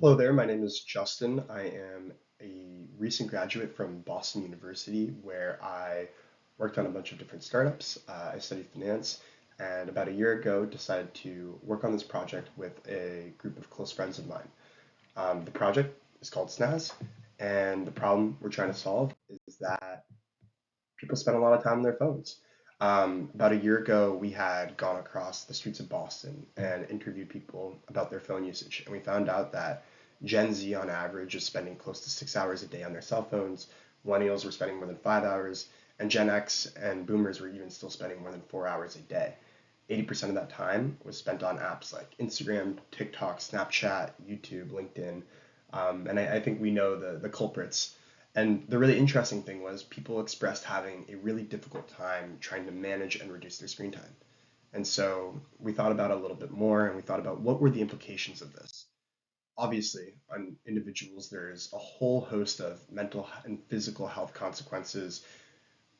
Hello there, my name is Justin. I am a recent graduate from Boston University where I worked on a bunch of different startups. I studied finance and about a year ago decided to work on this project with a group of close friends of mine. The project is called Snazz, and the problem we're trying to solve is that people spend a lot of time on their phones. About a year ago, we had gone across the streets of Boston and interviewed people about their phone usage, and we found out that Gen Z on average is spending close to 6 hours a day on their cell phones. Millennials were spending more than 5 hours, and Gen X and Boomers were even still spending more than 4 hours a day. 80% of that time was spent on apps like Instagram, TikTok, Snapchat, YouTube, LinkedIn, and I think we know the culprits. And the really interesting thing was people expressed having a really difficult time trying to manage and reduce their screen time. And so we thought about it a little bit more and we thought about what were the implications of this. Obviously, on individuals, there's a whole host of mental and physical health consequences,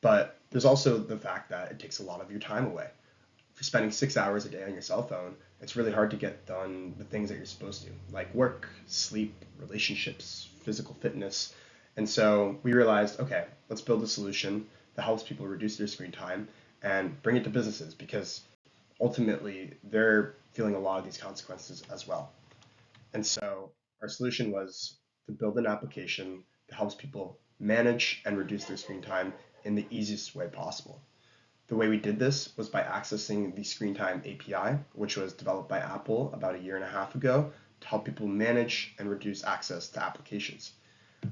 but there's also the fact that it takes a lot of your time away. If you're spending 6 hours a day on your cell phone, it's really hard to get done the things that you're supposed to, like work, sleep, relationships, physical fitness. And so we realized, okay, let's build a solution that helps people reduce their screen time and bring it to businesses because ultimately they're feeling a lot of these consequences as well. And so our solution was to build an application that helps people manage and reduce their screen time in the easiest way possible. The way we did this was by accessing the Screen Time API, which was developed by Apple about a year and a half ago to help people manage and reduce access to applications.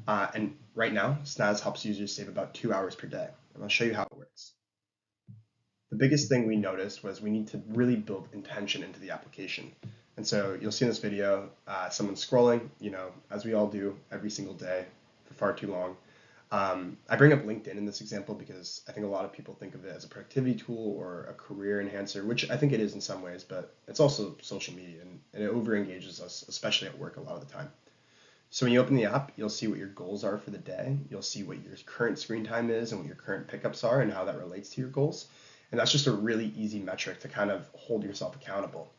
And right now, Snazz helps users save about 2 hours per day. And I'll show you how it works. The biggest thing we noticed was we need to really build intention into the application. And so you'll see in this video, someone scrolling, as we all do every single day for far too long. I bring up LinkedIn in this example because I think a lot of people think of it as a productivity tool or a career enhancer, which I think it is in some ways, but it's also social media and it over engages us, especially at work a lot of the time. So when you open the app, you'll see what your goals are for the day. You'll see what your current screen time is and what your current pickups are and how that relates to your goals. And that's just a really easy metric to kind of hold yourself accountable.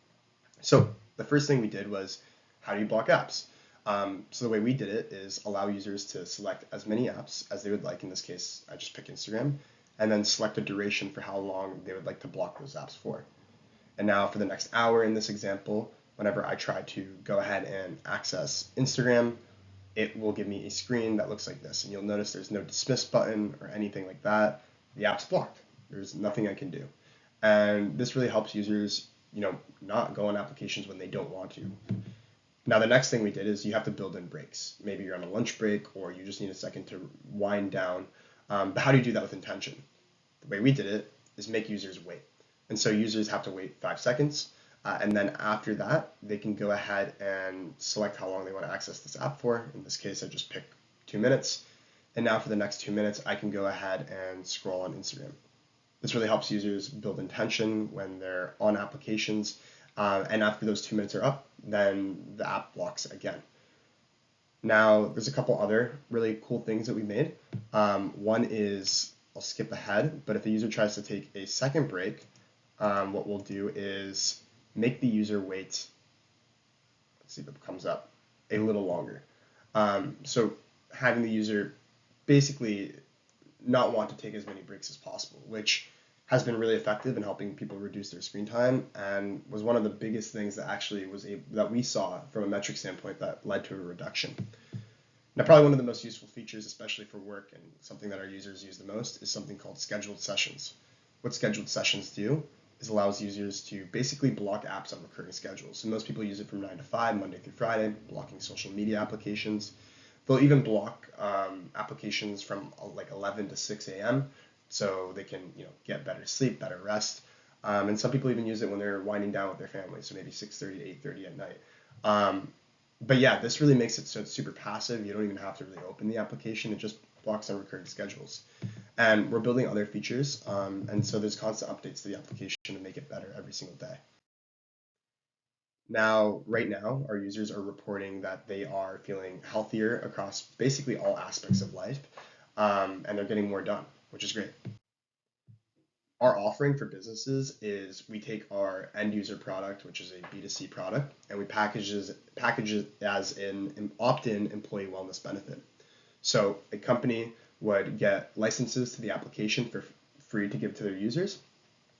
So the first thing we did was, how do you block apps? So the way we did it is allow users to select as many apps as they would like. In this case, I just pick Instagram, and then select a duration for how long they would like to block those apps for. And now for the next hour in this example, whenever I try to go ahead and access Instagram, it will give me a screen that looks like this. And you'll notice there's no dismiss button or anything like that. The app's blocked. There's nothing I can do. And this really helps users, not go on applications when they don't want to. Now, the next thing we did is you have to build in breaks. Maybe you're on a lunch break or you just need a second to wind down. But how do you do that with intention? The way we did it is make users wait. And so users have to wait 5 seconds. And then after that, they can go ahead and select how long they want to access this app for. In this case, I just pick 2 minutes. And now for the next 2 minutes, I can go ahead and scroll on Instagram. This really helps users build intention when they're on applications. And after those 2 minutes are up, then the app blocks again. Now, there's a couple other really cool things that we made. One is, I'll skip ahead, but if a user tries to take a second break, what we'll do is make the user wait, let's see if it comes up, a little longer. So having the user basically not want to take as many breaks as possible, which has been really effective in helping people reduce their screen time and was one of the biggest things that actually that we saw from a metric standpoint that led to a reduction. Now, probably one of the most useful features, especially for work and something that our users use the most, is something called scheduled sessions. What scheduled sessions do is allows users to basically block apps on recurring schedules. So most people use it from 9 to 5, Monday through Friday, blocking social media applications. They'll even block applications from like 11 to 6 a.m. so they can get better sleep, better rest. And some people even use it when they're winding down with their family, so maybe 6:30 to 8:30 at night. But yeah, this really makes it so it's super passive. You don't even have to really open the application. It just blocks on recurring schedules. And we're building other features, and so there's constant updates to the application to make it better every single day. Now, right now, our users are reporting that they are feeling healthier across basically all aspects of life, and they're getting more done, which is great. Our offering for businesses is we take our end user product, which is a B2C product, and we package it as an opt-in employee wellness benefit. So a company would get licenses to the application for free to give to their users.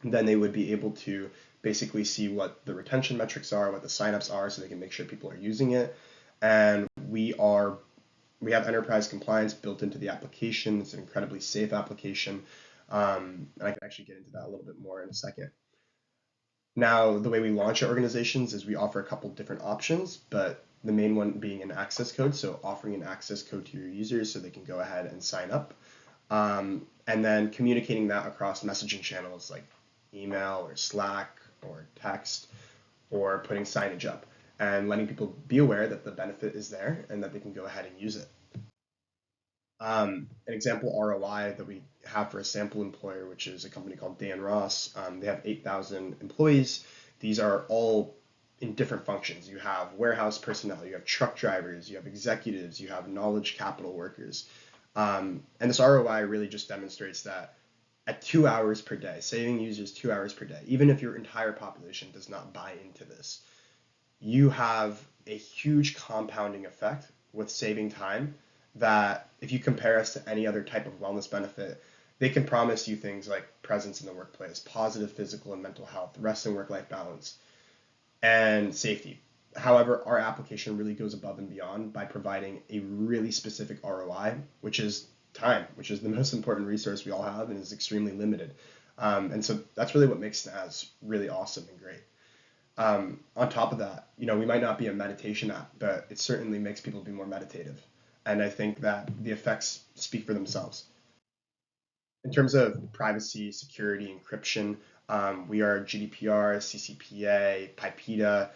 And then they would be able to basically see what the retention metrics are, what the signups are, so they can make sure people are using it. And we have enterprise compliance built into the application. It's an incredibly safe application. And I can actually get into that a little bit more in a second. Now, the way we launch our organizations is we offer a couple different options, but the main one being an access code. So offering an access code to your users so they can go ahead and sign up. And then communicating that across messaging channels like email or Slack or text, or putting signage up and letting people be aware that the benefit is there and that they can go ahead and use it. An example ROI that we have for a sample employer, which is a company called Dan Ross, they have 8,000 employees. These are all in different functions. You have warehouse personnel, you have truck drivers, you have executives, you have knowledge capital workers. And this ROI really just demonstrates that at 2 hours per day, saving users 2 hours per day, even if your entire population does not buy into this, you have a huge compounding effect with saving time that if you compare us to any other type of wellness benefit, they can promise you things like presence in the workplace, positive physical and mental health, rest and work-life balance, and safety. However, our application really goes above and beyond by providing a really specific ROI, which is time, which is the most important resource we all have and is extremely limited. And so that's really what makes Snazz really awesome and great. On top of that, we might not be a meditation app, but it certainly makes people be more meditative. And I think that the effects speak for themselves. In terms of privacy, security, encryption, we are GDPR, CCPA, PIPEDA.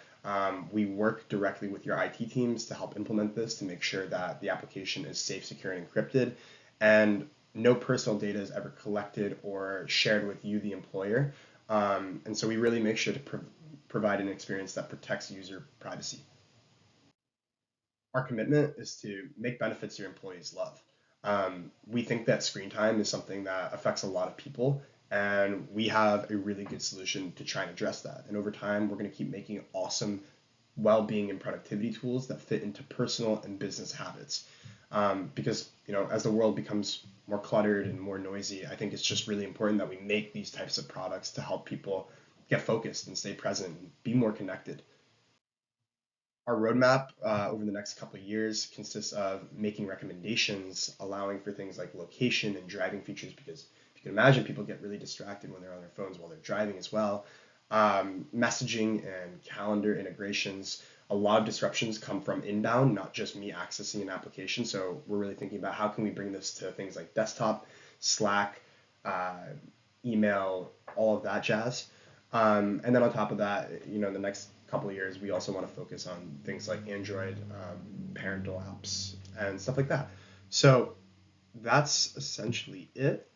We work directly with your IT teams to help implement this to make sure that the application is safe, secure, and encrypted. And no personal data is ever collected or shared with you, the employer. And so we really make sure to provide an experience that protects user privacy. Our commitment is to make benefits your employees love. We think that screen time is something that affects a lot of people, and we have a really good solution to try and address that. And over time, we're going to keep making awesome well-being and productivity tools that fit into personal and business habits. Because as the world becomes more cluttered and more noisy, I think it's just really important that we make these types of products to help people get focused and stay present and be more connected. Our roadmap over the next couple of years consists of making recommendations, allowing for things like location and driving features, because if you can imagine, people get really distracted when they're on their phones while they're driving as well. Messaging and calendar integrations. A lot of disruptions come from inbound, not just me accessing an application. So we're really thinking about how can we bring this to things like desktop, Slack, email, all of that jazz. And then on top of that, the next couple of years, we also want to focus on things like Android, parental apps, and stuff like that. So that's essentially it.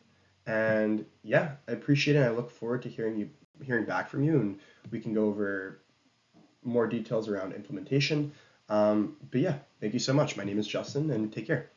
And yeah, I appreciate it. I look forward to hearing back from you, and we can go over more details around implementation. But yeah, thank you so much. My name is Justin, and take care.